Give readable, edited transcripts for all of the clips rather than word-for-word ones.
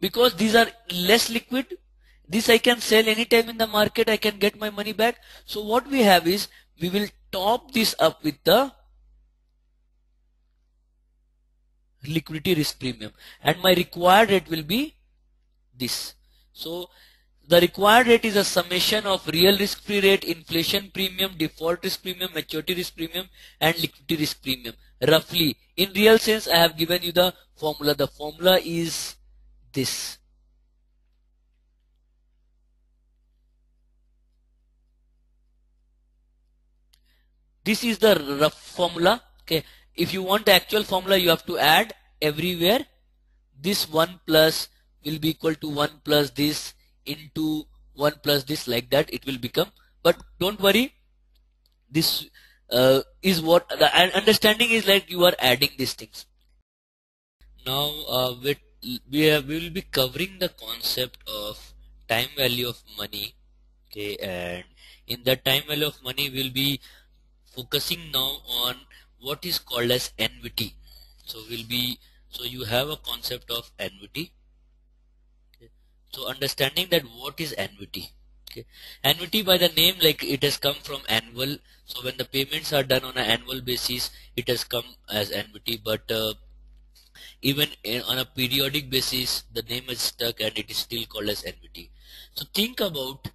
because these are less liquid. This I can sell anytime in the market, I can get my money back. So what we have is, we will top this up with the liquidity risk premium, and my required rate will be this. So the required rate is a summation of real risk free rate, inflation premium, default risk premium, maturity risk premium, and liquidity risk premium. Roughly, in real sense, I have given you the formula. The formula is this. This is the rough formula. Okay, if you want the actual formula, you have to add everywhere. This 1 plus will be equal to 1 plus this into 1 plus this, like that it will become. But don't worry, this is what the understanding is, like you are adding these things. Now we will be covering the concept of time value of money. Okay, and in the time value of money, we'll be focusing now on what is called as annuity. So you have a concept of annuity. Okay. So understanding that what is annuity. Okay. Annuity, by the name, like it has come from annual. So when the payments are done on an annual basis, it has come as annuity. But even on a periodic basis, the name is stuck and it is still called as annuity. So think about,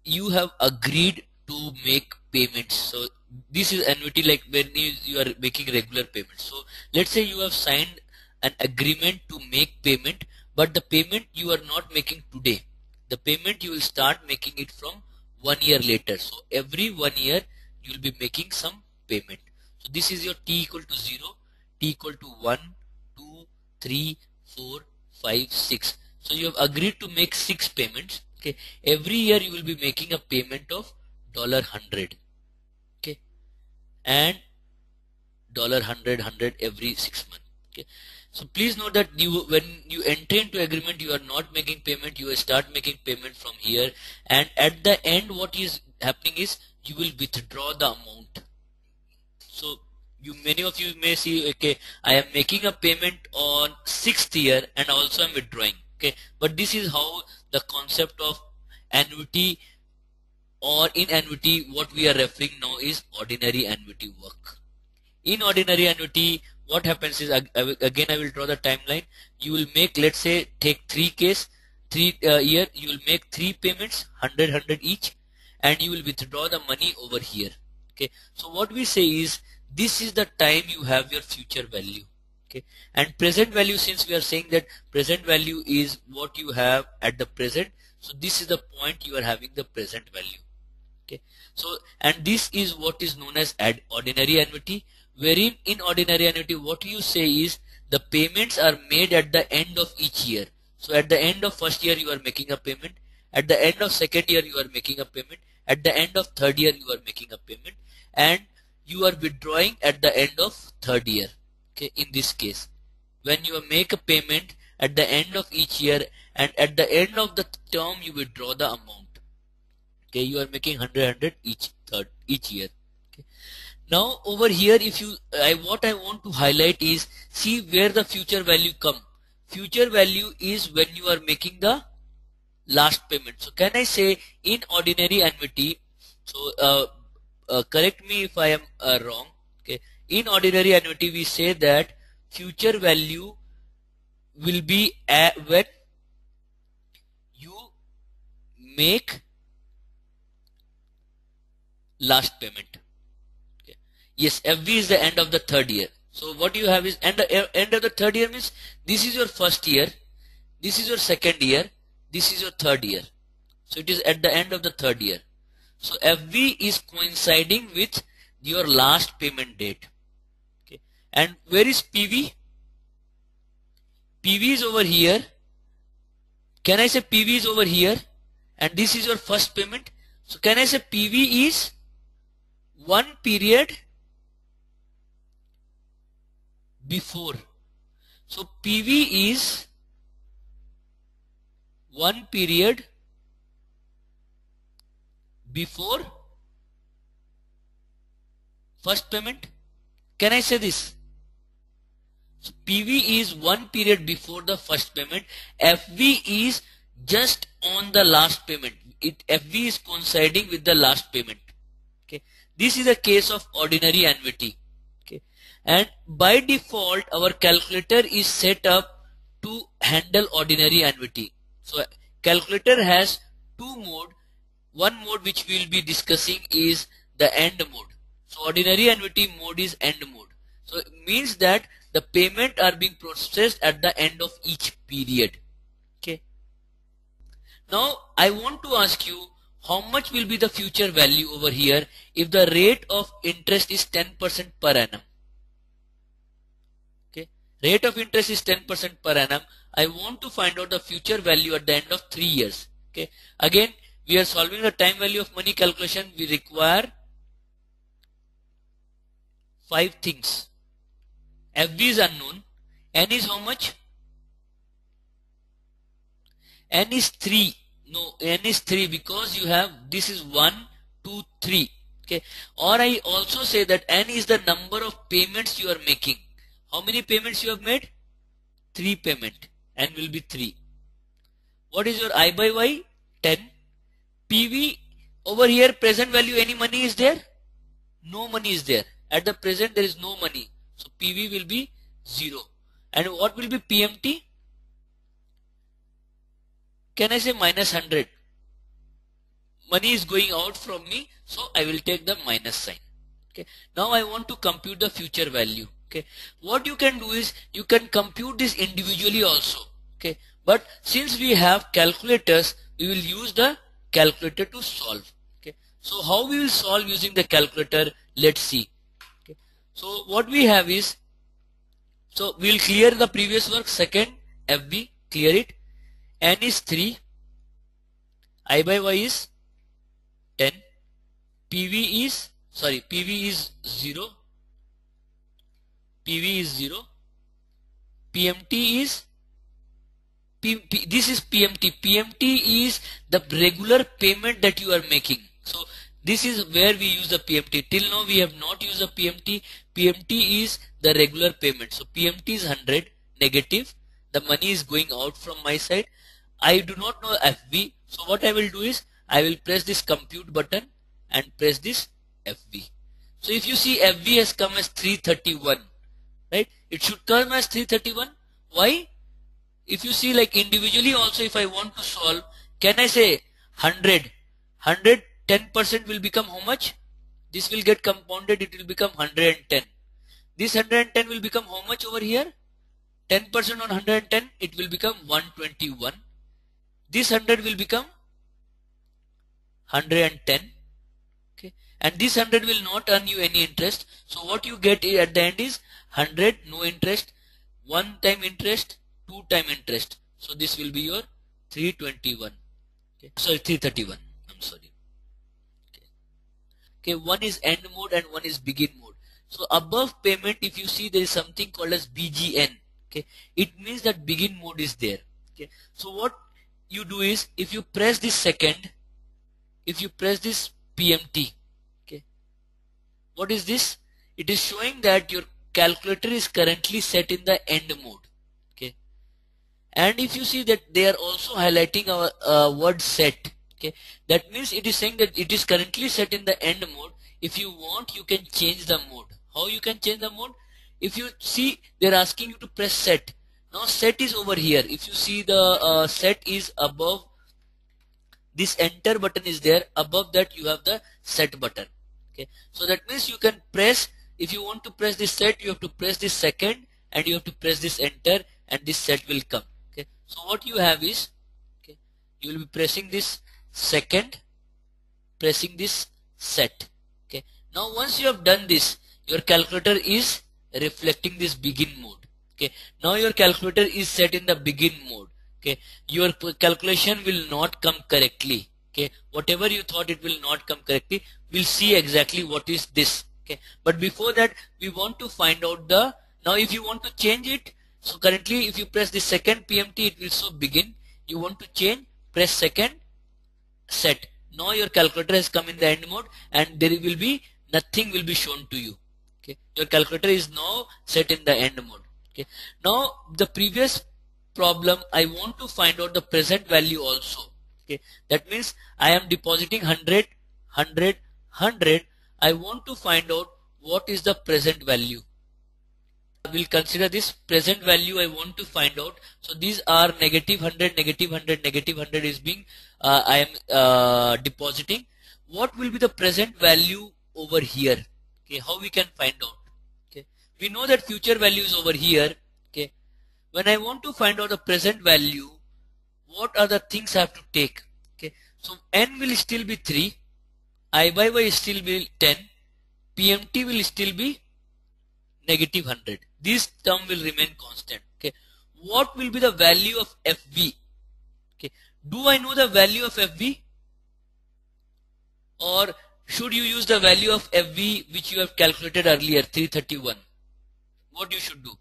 you have agreed to make payments. So this is annuity, like when you are making regular payments. So let's say you have signed an agreement to make payment, but the payment you are not making today. The payment you will start making it from 1 year later. So every 1 year you will be making some payment. So this is your t equal to 0, t equal to 1, 2, 3, 4, 5, 6. So you have agreed to make 6 payments. Okay, every year you will be making a payment of $100. Okay, and $100 every 6 months. Okay, so please note that when you enter into agreement, you are not making payment. You will start making payment from here, and at the end, what is happening is you will withdraw the amount. So many of you may see, okay, I am making a payment on 6th year and also I'm withdrawing. Okay, but this is how the concept of annuity, or in annuity, what we are referring now is ordinary annuity work. In ordinary annuity, what happens is, again I will draw the timeline. You will make, let's say, take 3 year, you will make 3 payments, 100 each, and you will withdraw the money over here. Okay, so what we say is, this is the time you have your future value. Okay, and present value, since we are saying that present value is what you have at the present, so this is the point you are having the present value. Okay, so and this is what is known as ordinary annuity, wherein in ordinary annuity what you say is the payments are made at the end of each year. So at the end of first year you are making a payment, at the end of second year you are making a payment, at the end of third year you are making a payment, and you are withdrawing at the end of third year. Okay, in this case, when you make a payment at the end of each year and at the end of the term you withdraw the amount. Okay, you are making 100 each year. Okay. Now over here, if you what I want to highlight is, see where the future value come. Future value is when you are making the last payment. So can I say in ordinary annuity, so correct me if I am wrong. Okay, in ordinary annuity we say that future value will be when you make last payment. Okay. Yes, FV is the end of the third year. So what you have is end of the third year means this is your first year, this is your second year, this is your third year. So it is at the end of the third year. So FV is coinciding with your last payment date. Okay. And where is PV? PV is over here. Can I say PV is over here? And this is your first payment. So can I say PV is one period before. So PV is one period before first payment. Can I say this? So PV is one period before the first payment. FV is just on the last payment. FV is coinciding with the last payment. Okay, this is a case of ordinary annuity. Okay, and by default our calculator is set up to handle ordinary annuity. So calculator has two mode. One mode which we will be discussing is the end mode. So ordinary annuity mode is end mode. So it means that the payment are being processed at the end of each period. Okay. Now I want to ask you, how much will be the future value over here if the rate of interest is 10% per annum? Okay, rate of interest is 10% per annum. I want to find out the future value at the end of 3 years. Okay, again we are solving the time value of money calculation. We require 5 things. FV is unknown. N is how much? N is 3. No, N is 3 because you have, this is 1, 2, 3. Okay. Or I also say that N is the number of payments you are making. How many payments you have made? 3 payment. N will be 3. What is your I by Y? 10. PV, over here present value, any money is there? No money is there. At the present there is no money. So PV will be 0. And what will be PMT? Can I say minus 100? Money is going out from me, so I will take the minus sign. Okay. Now I want to compute the future value. Okay. What you can do is you can compute this individually also. Okay. But since we have calculators, we will use the calculator to solve. Okay. So how we will solve using the calculator? Let's see. Okay. So what we have is, so we will clear the previous work. Second FB, clear it. N is 3, I by Y is 10, PV is 0, PV is 0, PMT is, this is PMT. PMT is the regular payment that you are making. So this is where we use the PMT. Till now we have not used the PMT. PMT is the regular payment. So PMT is 100, negative. The money is going out from my side. I do not know FV. So what I will do is I will press this compute button and press this FV. So if you see FV has come as 331, right? It should come as 331. Why? If you see like individually also, if I want to solve, can I say 100? 10% will become how much? This will get compounded, it will become 110. This 110 will become how much over here? 10% on 110, it will become 121. This 100 will become 110. Okay, and this 100 will not earn you any interest. So what you get at the end is 100, no interest, 1 time interest, 2 time interest. So this will be your 321. Okay, sorry, 331. I'm sorry. Okay, one is end mode and one is begin mode. So above payment, if you see, there is something called as BGN. Okay, it means that begin mode is there. Okay, so what you do is, if you press this second, if you press this PMT, okay, what is this? It is showing that your calculator is currently set in the end mode. Okay, and if you see that they are also highlighting our word set. Okay, that means it is saying that it is currently set in the end mode. If you want, you can change the mode. How you can change the mode? If you see, they are asking you to press set. Now set is over here. If you see, the set is above, this enter button is there. Above that you have the set button. Okay, so that means you can press, if you want to press this set, you have to press this second and you have to press this enter and this set will come. Okay, so what you have is, okay, you will be pressing this second, pressing this set. Okay, now once you have done this, your calculator is reflecting this begin mode. Okay, now your calculator is set in the begin mode. Okay, your calculation will not come correctly. Okay, whatever you thought, it will not come correctly. We'll see exactly what is this. Okay, but before that we want to find out the, now if you want to change it, so currently if you press the second PMT, it will show begin. You want to change, press second, set. Now your calculator has come in the end mode and there will be nothing will be shown to you. Okay, your calculator is now set in the end mode. Okay. Now the previous problem, I want to find out the present value also. Okay. That means I am depositing 100, 100, 100. I want to find out what is the present value. We'll consider this present value I want to find out. So these are negative 100, negative 100, negative 100 is being I am depositing. What will be the present value over here? Okay, how we can find out? Okay, we know that future value is over here. Okay, when I want to find out the present value, what are the things I have to take? Okay, so n will still be 3, I by y still be 10, PMT will still be negative 100. This term will remain constant. Okay, what will be the value of FV? Okay, do I know the value of FV, or should you use the value of FV which you have calculated earlier, 331? What you should do?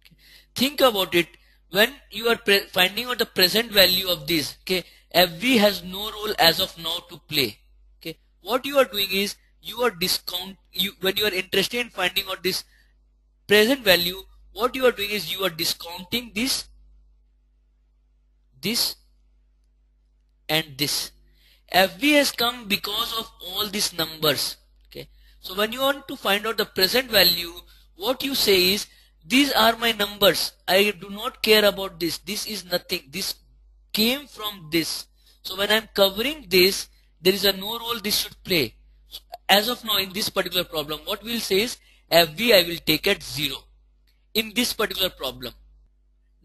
Okay, think about it. When you are finding out the present value of this, okay, FV has no role as of now to play. Okay, what you are doing is you are when you are interested in finding out this present value, what you are doing is you are discounting this and this. FV has come because of all these numbers. Okay, so when you want to find out the present value, what you say is, these are my numbers, I do not care about this, this is nothing, this came from this. So when I am covering this, there is a no role this should play. So as of now in this particular problem, what we'll say is FV I will take at 0 in this particular problem.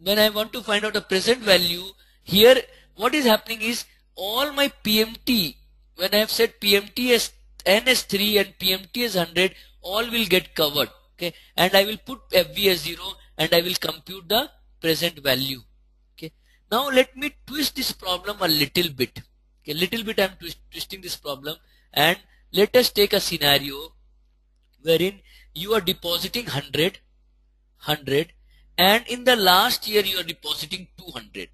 When I want to find out the present value, here what is happening is all my PMT, when I have said PMT as n as 3 and PMT as 100, all will get covered. Okay, and I will put FV as 0 and I will compute the present value. Okay, now let me twist this problem a little bit. Okay, little bit I am twisting this problem, and let us take a scenario wherein you are depositing 100, 100, and in the last year you are depositing 200,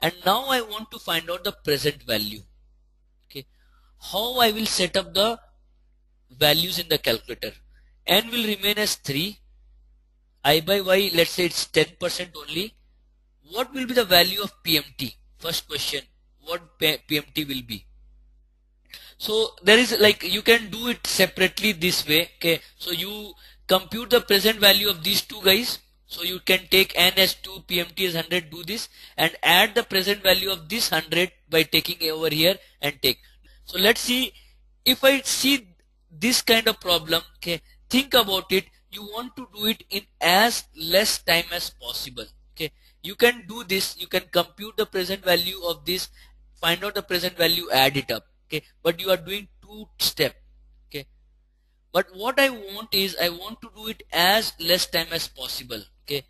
and now I want to find out the present value. Okay, how I will set up the values in the calculator? N will remain as 3, I by y, let's say it's 10% only. What will be the value of PMT? First question, what PMT will be? So there is, like, you can do it separately this way. Okay, so you compute the present value of these two guys. So you can take n as 2, PMT as 100, do this and add the present value of this 100 by taking over here and take. So let's see, if I see this kind of problem, okay, think about it, you want to do it in as less time as possible. Okay, you can do this, you can compute the present value of this, find out the present value, add it up. Okay, but you are doing 2 steps. Okay, but what I want is I want to do it as less time as possible. Okay,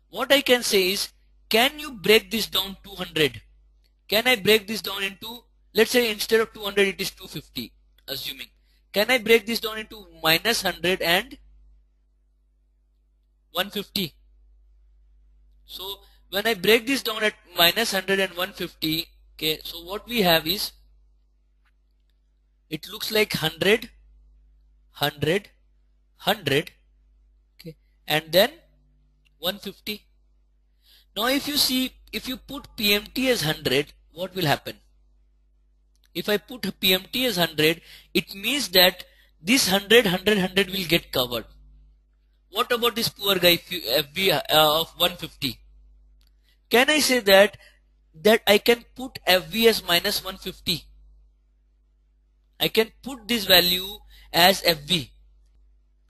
what I can say is, can you break this down 200? Can I break this down into, let's say instead of 200 it is 250, assuming. Can I break this down into minus 100 and 150? So when I break this down at minus 100 and 150, okay, so what we have is, it looks like 100, 100, 100, okay, and then 150. Now if you see, if you put PMT as 100, what will happen? If I put PMT as 100, it means that this 100, 100, 100 will get covered. What about this poor guy FV of 150? Can I say that I can put FV as minus 150? I can put this value as FV.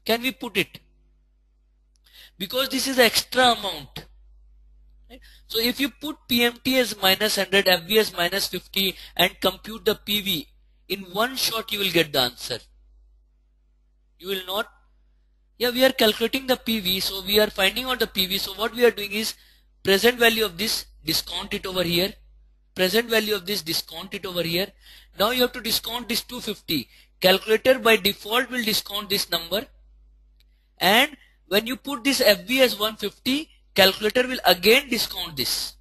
Can we put it? Because this is extra amount. Right? So if you put PMT as minus 100, FV as minus 50 and compute the PV, in one shot you will get the answer. You will not. Yeah, we are calculating the PV, so we are finding out the PV. So what we are doing is, present value of this, discount it over here. Present value of this, discount it over here. Now you have to discount this 250. Calculator by default will discount this number. And when you put this FV as 150, calculator will again discount this.